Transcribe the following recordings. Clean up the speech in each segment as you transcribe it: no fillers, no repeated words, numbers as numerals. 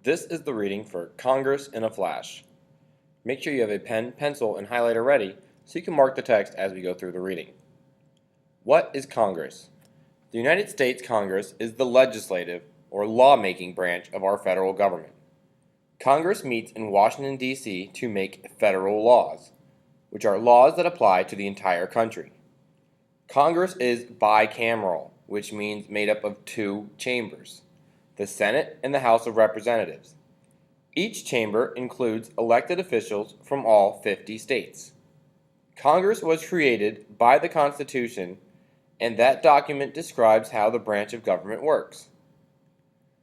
This is the reading for Congress in a Flash. Make sure you have a pen, pencil, and highlighter ready so you can mark the text as we go through the reading. What is Congress? The United States Congress is the legislative or lawmaking branch of our federal government. Congress meets in Washington, D.C. to make federal laws, which are laws that apply to the entire country. Congress is bicameral, which means made up of two chambers, the Senate and the House of Representatives. Each chamber includes elected officials from all 50 states. Congress was created by the Constitution, and that document describes how the branch of government works.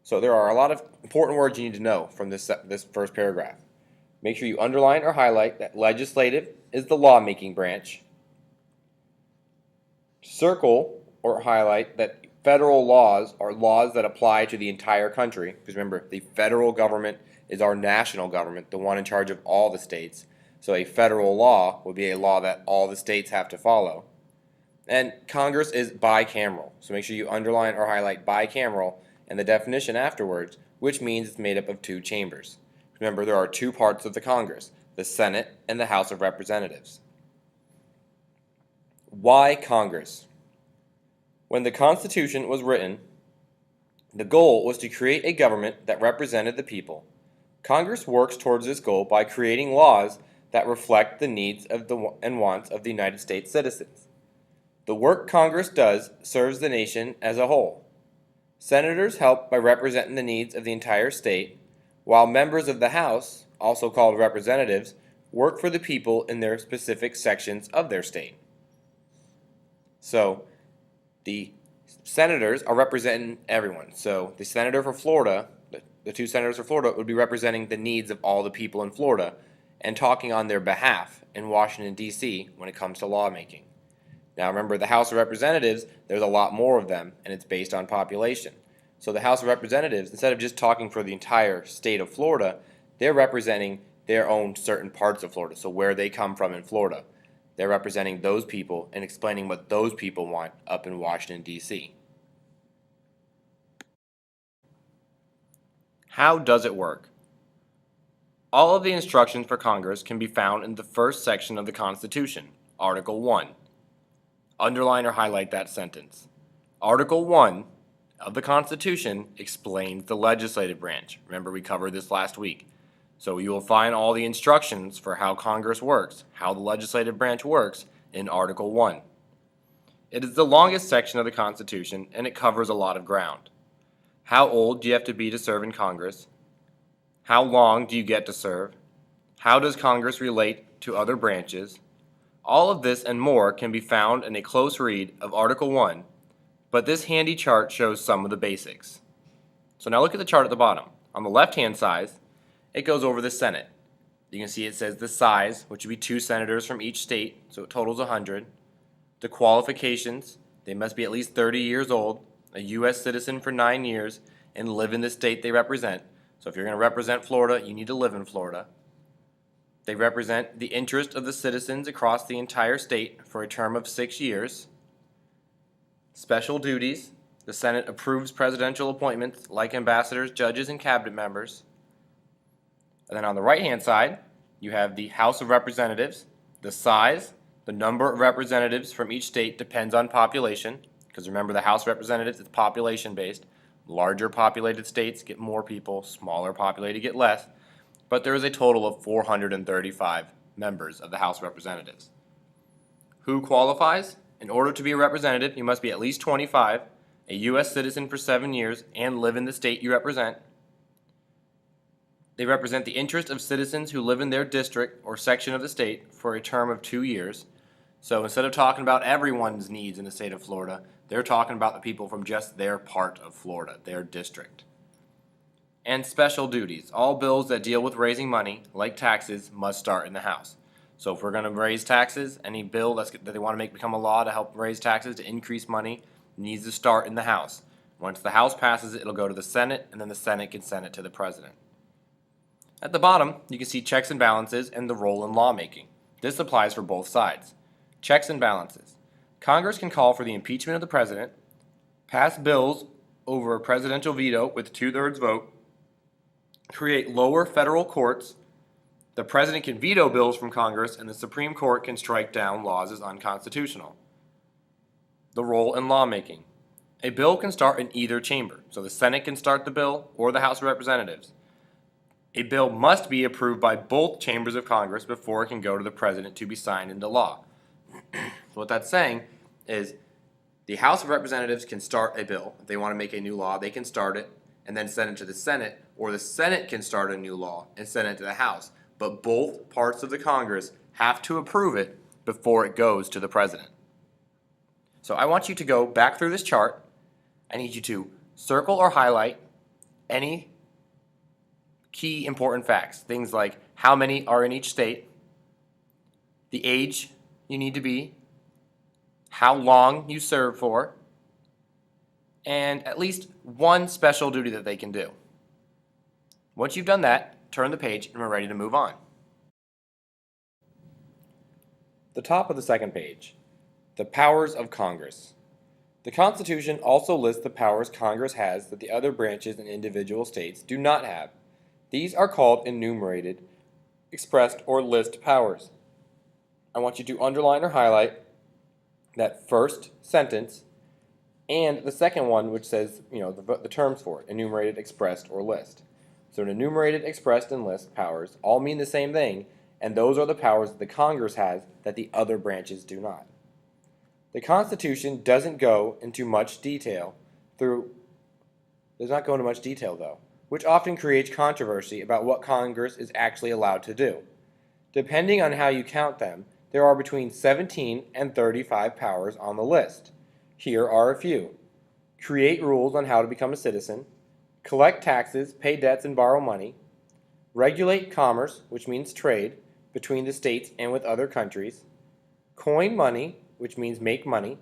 So there are a lot of important words you need to know from this first paragraph. Make sure you underline or highlight that legislative is the lawmaking branch. Circle or highlight that federal laws are laws that apply to the entire country. Because remember, the federal government is our national government, the one in charge of all the states. So a federal law would be a law that all the states have to follow. And Congress is bicameral. So make sure you underline or highlight bicameral and the definition afterwards, which means it's made up of two chambers. Remember, there are two parts of the Congress, the Senate and the House of Representatives. Why Congress? When the Constitution was written, the goal was to create a government that represented the people. Congress works towards this goal by creating laws that reflect the needs and wants of the United States citizens. The work Congress does serves the nation as a whole. Senators help by representing the needs of the entire state, while members of the House, also called representatives, work for the people in their specific sections of their state. So, the senators are representing everyone. So the senator for Florida, the two senators for Florida would be representing the needs of all the people in Florida and talking on their behalf in Washington, D.C. when it comes to lawmaking. Now remember, the House of Representatives, there's a lot more of them, and it's based on population. So the House of Representatives, instead of just talking for the entire state of Florida, they're representing their own certain parts of Florida, so where they come from in Florida. They're representing those people and explaining what those people want up in Washington, D.C. How does it work? All of the instructions for Congress can be found in the first section of the Constitution, Article 1. Underline or highlight that sentence. Article 1 of the Constitution explains the legislative branch. Remember, we covered this last week. So you will find all the instructions for how Congress works, how the legislative branch works, in Article 1. It is the longest section of the Constitution, and it covers a lot of ground. How old do you have to be to serve in Congress? How long do you get to serve? How does Congress relate to other branches? All of this and more can be found in a close read of Article 1, but this handy chart shows some of the basics. So now look at the chart at the bottom. On the left-hand side, it goes over the Senate. You can see it says the size, which would be 2 senators from each state, so it totals 100. The qualifications, they must be at least 30 years old, a U.S. citizen for 9 years, and live in the state they represent. So if you're going to represent Florida, you need to live in Florida. They represent the interest of the citizens across the entire state for a term of 6 years. Special duties, the Senate approves presidential appointments like ambassadors, judges, and cabinet members. And then on the right-hand side, you have the House of Representatives. The size, the number of representatives from each state depends on population, because remember, the House of Representatives is population-based. Larger populated states get more people, smaller populated get less, but there is a total of 435 members of the House of Representatives. Who qualifies? In order to be a representative, you must be at least 25, a U.S. citizen for 7 years, and live in the state you represent. They represent the interest of citizens who live in their district or section of the state for a term of 2 years. So instead of talking about everyone's needs in the state of Florida, they're talking about the people from just their part of Florida, their district. And special duties. All bills that deal with raising money, like taxes, must start in the House. So if we're going to raise taxes, any bill that they want to make become a law to help raise taxes, to increase money, needs to start in the House. Once the House passes it, it'll go to the Senate, and then the Senate can send it to the President. At the bottom, you can see checks and balances and the role in lawmaking. This applies for both sides. Checks and balances. Congress can call for the impeachment of the President, pass bills over a presidential veto with 2/3 vote, create lower federal courts. The president can veto bills from Congress, and the Supreme Court can strike down laws as unconstitutional. The role in lawmaking. A bill can start in either chamber, so the Senate can start the bill or the House of Representatives. A bill must be approved by both chambers of Congress before it can go to the president to be signed into law. So what that's saying is the House of Representatives can start a bill. If they want to make a new law, they can start it and then send it to the Senate, or the Senate can start a new law and send it to the House. But both parts of the Congress have to approve it before it goes to the president. So I want you to go back through this chart. I need you to circle or highlight any key important facts. Things like how many are in each state, the age you need to be, how long you serve for, and at least one special duty that they can do. Once you've done that, turn the page and we're ready to move on. The top of the second page, the powers of Congress. The Constitution also lists the powers Congress has that the other branches and individual states do not have. These are called enumerated, expressed, or list powers. I want you to underline or highlight that first sentence and the second one, which says, the terms for it, enumerated, expressed, or list. So an enumerated, expressed, and list powers all mean the same thing, and those are the powers that the Congress has that the other branches do not. The Constitution doesn't go into much detail though, which often creates controversy about what Congress is actually allowed to do. Depending on how you count them, there are between 17 and 35 powers on the list. Here are a few. Create rules on how to become a citizen, collect taxes, pay debts, and borrow money, regulate commerce, which means trade, between the states and with other countries, coin money, which means make money,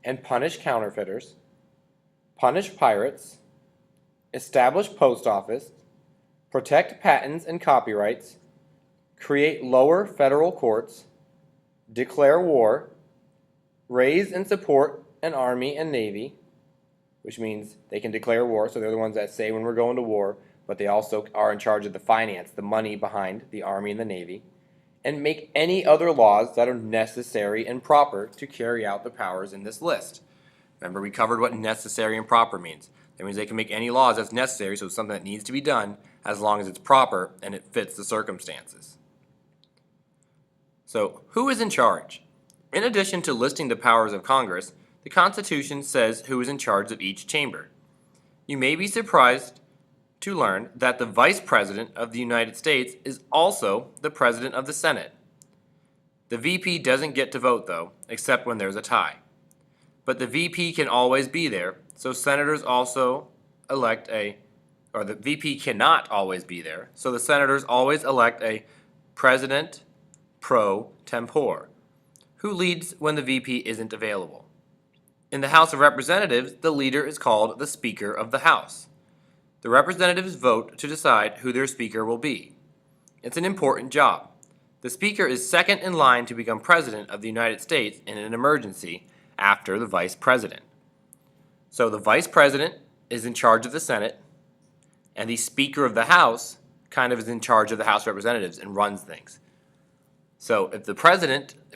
and punish counterfeiters, punish pirates, establish post office, protect patents and copyrights, create lower federal courts, declare war, raise and support an army and navy, which means they can declare war, so they're the ones that say when we're going to war, but they also are in charge of the finance, the money behind the army and the navy, and make any other laws that are necessary and proper to carry out the powers in this list. Remember, we covered what necessary and proper means. That means they can make any laws that's necessary, so it's something that needs to be done as long as it's proper and it fits the circumstances. So, who is in charge? In addition to listing the powers of Congress, the Constitution says who is in charge of each chamber. You may be surprised to learn that the Vice President of the United States is also the President of the Senate. The VP doesn't get to vote, though, except when there's a tie. But the VP can always be there, so senators also elect the VP cannot always be there, so the senators always elect a President pro tempore, who leads when the VP isn't available. In the House of Representatives, the leader is called the Speaker of the House. The representatives vote to decide who their speaker will be. It's an important job. The speaker is second in line to become president of the United States in an emergency after the vice president. So the vice president is in charge of the Senate, and the Speaker of the House kind of is in charge of the House of Representatives and runs things. So if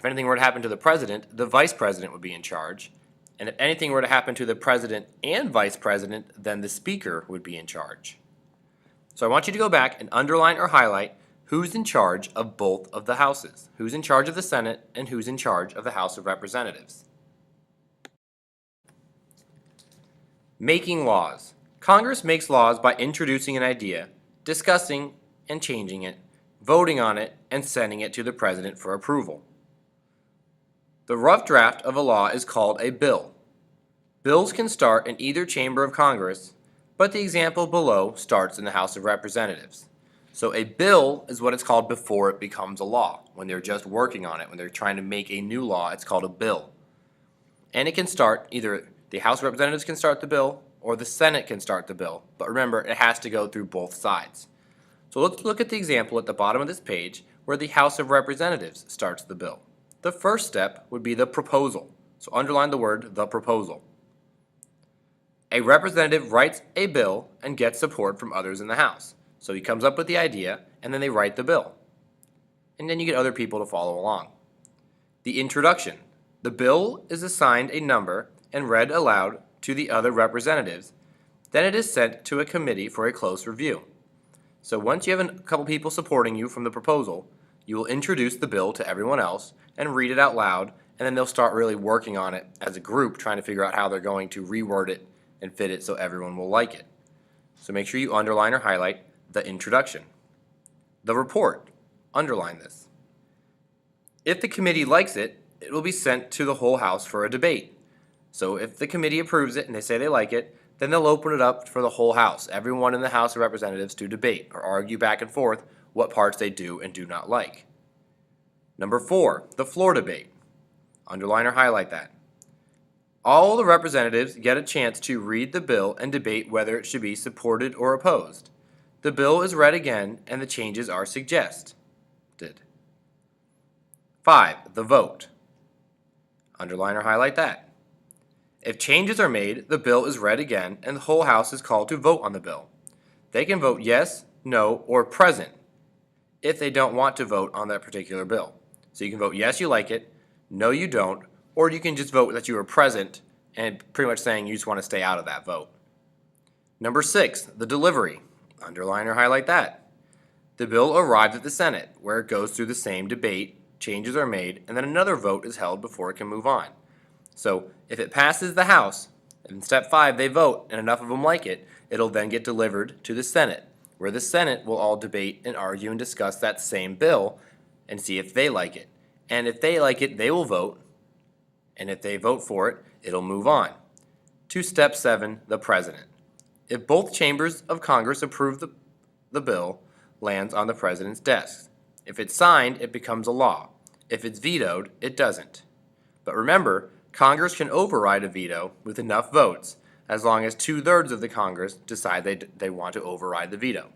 anything were to happen to the president, the vice president would be in charge. And if anything were to happen to the president and vice president, then the speaker would be in charge. So I want you to go back and underline or highlight who's in charge of both of the houses, who's in charge of the Senate, and who's in charge of the House of Representatives. Making laws. Congress makes laws by introducing an idea, discussing and changing it, voting on it, and sending it to the president for approval. The rough draft of a law is called a bill. Bills can start in either chamber of Congress, but the example below starts in the House of Representatives. So a bill is what it's called before it becomes a law. When they're just working on it, when they're trying to make a new law, it's called a bill. And it can start, either the House of Representatives can start the bill, or the Senate can start the bill. But remember, it has to go through both sides. So let's look at the example at the bottom of this page where the House of Representatives starts the bill. The first step would be the proposal. So underline the word, the proposal. A representative writes a bill and gets support from others in the House. So he comes up with the idea, and then they write the bill. And then you get other people to follow along. The introduction. The bill is assigned a number and read aloud to the other representatives. Then it is sent to a committee for a close review. So once you have a couple people supporting you from the proposal, you will introduce the bill to everyone else and read it out loud, and then they'll start really working on it as a group, trying to figure out how they're going to reword it and fit it so everyone will like it. So make sure you underline or highlight the introduction. The report. Underline this. If the committee likes it, it will be sent to the whole House for a debate. So if the committee approves it and they say they like it, then they'll open it up for the whole House, everyone in the House of Representatives, to debate or argue back and forth what parts they do and do not like. Number 4, the floor debate. Underline or highlight that. All the representatives get a chance to read the bill and debate whether it should be supported or opposed. The bill is read again and the changes are suggested. 5, the vote. Underline or highlight that. If changes are made, the bill is read again and the whole House is called to vote on the bill. They can vote yes, no, or present if they don't want to vote on that particular bill. So you can vote yes, you like it, no, you don't, or you can just vote that you are present and pretty much saying you just want to stay out of that vote. Number 6, the delivery. Underline or highlight that. The bill arrives at the Senate, where it goes through the same debate, changes are made, and then another vote is held before it can move on. So if it passes the House, in step 5 they vote and enough of them like it, it'll then get delivered to the Senate, where the Senate will all debate and argue and discuss that same bill and see if they like it. And if they like it, they will vote, and if they vote for it, it'll move on. To step 7, the President. If both chambers of Congress approve the bill, lands on the President's desk. If it's signed, it becomes a law. If it's vetoed, it doesn't. But remember, Congress can override a veto with enough votes, as long as 2/3 of the Congress decide they want to override the veto.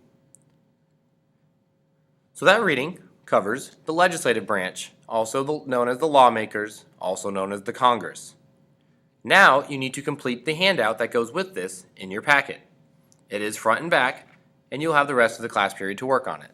So that reading covers the legislative branch, also known as the lawmakers, also known as the Congress. Now you need to complete the handout that goes with this in your packet. It is front and back, and you'll have the rest of the class period to work on it.